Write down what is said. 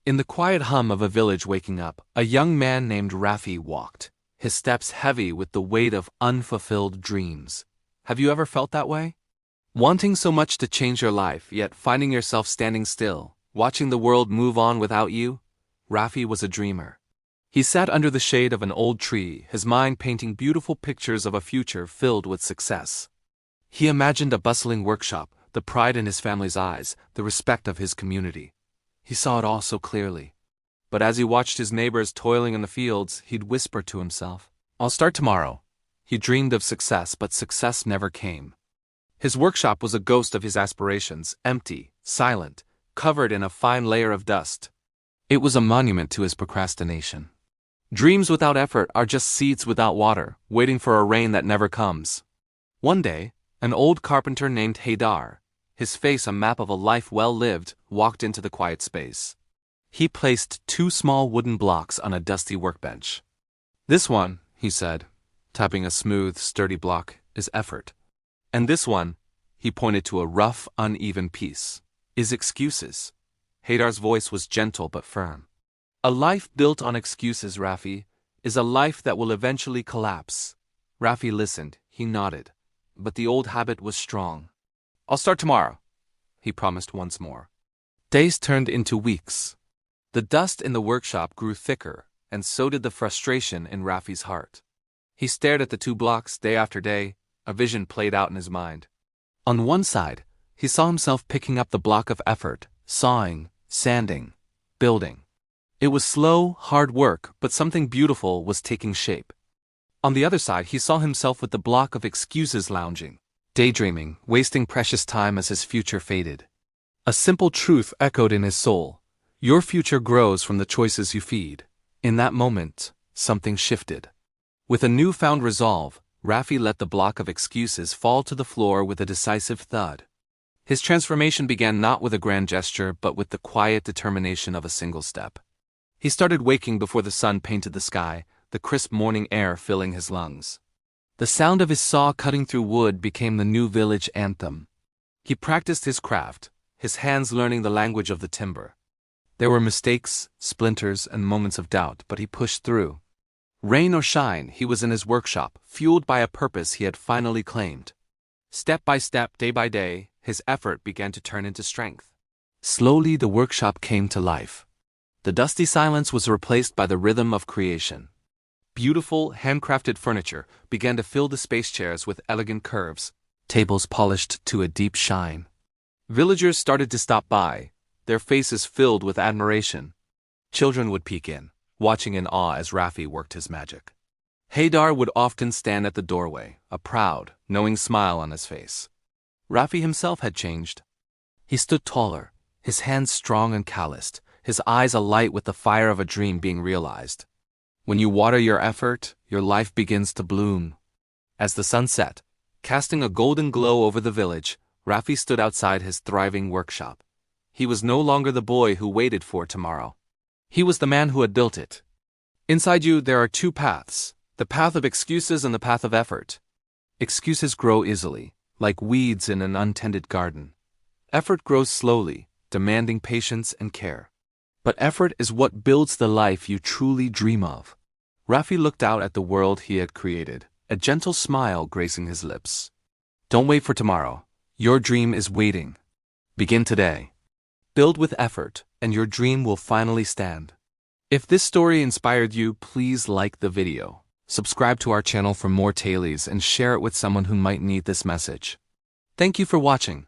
In the quiet hum of a village waking up, a young man named Rafi walked, his steps heavy with the weight of unfulfilled dreams. Have you ever felt that way? Wanting so much to change your life, yet finding yourself standing still, watching the world move on without you? Rafi was a dreamer. He sat under the shade of an old tree, his mind painting beautiful pictures of a future filled with success. He imagined a bustling workshop, the pride in his family's eyes, the respect of his community. He saw it all so clearly. But as he watched his neighbors toiling in the fields, he'd whisper to himself, "I'll start tomorrow." He dreamed of success, but success never came. His workshop was a ghost of his aspirations, empty, silent, covered in a fine layer of dust. It was a monument to his procrastination. Dreams without effort are just seeds without water, waiting for a rain that never comes. One day, an old carpenter named Haydar, his face a map of a life well lived, walked into the quiet space. He placed 2 small wooden blocks on a dusty workbench. "This one," he said, tapping a smooth, sturdy block, "is effort. And this one," he pointed to a rough, uneven piece, "is excuses." Haydar's voice was gentle but firm. "A life built on excuses, Rafi, is a life that will eventually collapse." Rafi listened, he nodded, but the old habit was strong. "I'll start tomorrow," he promised once more. Days turned into weeks. The dust in the workshop grew thicker, and so did the frustration in Rafi's heart. He stared at the 2 blocks day after day, a vision played out in his mind. On one side, he saw himself picking up the block of effort, sawing, sanding, building. It was slow, hard work, but something beautiful was taking shape. On the other side, he saw himself with the block of excuses lounging, daydreaming, wasting precious time as his future faded. A simple truth echoed in his soul: your future grows from the choices you feed. In that moment, something shifted. With a newfound resolve, Rafi let the block of excuses fall to the floor with a decisive thud. His transformation began not with a grand gesture, but with the quiet determination of a single step. He started waking before the sun painted the sky, the crisp morning air filling his lungs. The sound of his saw cutting through wood became the new village anthem. He practiced his craft, his hands learning the language of the timber. There were mistakes, splinters, and moments of doubt, but he pushed through. Rain or shine, he was in his workshop, fueled by a purpose he had finally claimed. Step by step, day by day, his effort began to turn into strength. Slowly, the workshop came to life. The dusty silence was replaced by the rhythm of creation. Beautiful, handcrafted furniture began to fill the space chairs with elegant curves, tables polished to a deep shine. Villagers started to stop by, their faces filled with admiration. Children would peek in, watching in awe as Rafi worked his magic. Haydar would often stand at the doorway, a proud, knowing smile on his face. Rafi himself had changed. He stood taller, his hands strong and calloused, his eyes alight with the fire of a dream being realized. When you water your effort, your life begins to bloom. As the sun set, casting a golden glow over the village, Rafi stood outside his thriving workshop. He was no longer the boy who waited for tomorrow. He was the man who had built it. Inside you, there are 2 paths, the path of excuses and the path of effort. Excuses grow easily, like weeds in an untended garden. Effort grows slowly, demanding patience and care. But effort is what builds the life you truly dream of. Rafi looked out at the world he had created, a gentle smile gracing his lips. Don't wait for tomorrow. Your dream is waiting. Begin today. Build with effort, and your dream will finally stand. If this story inspired you, please like the video, subscribe to our channel for more tailies, and share it with someone who might need this message. Thank you for watching.